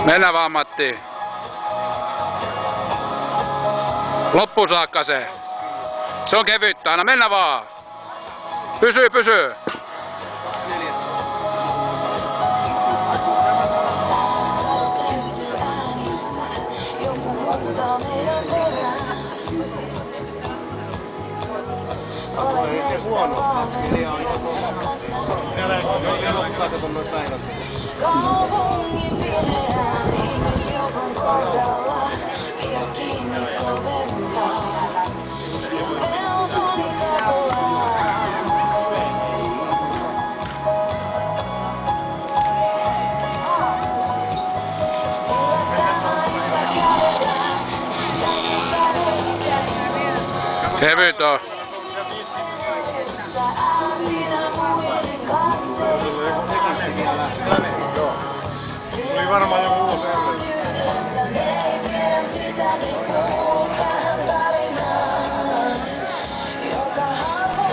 Mennä vaan, Matti. Loppuun saakka se. Se on kevyttä, aina mennä vaan. Pysyy, pysyy. Kaupungin pimeään ihmisjoukon kohdalla pidät kiinni kovempaa ja pelkoni katoaa. Sillä tämä ilta käydään tässä kädessä. Kevyt on. Älä sinä muiden katseista. Tuli varmaan joku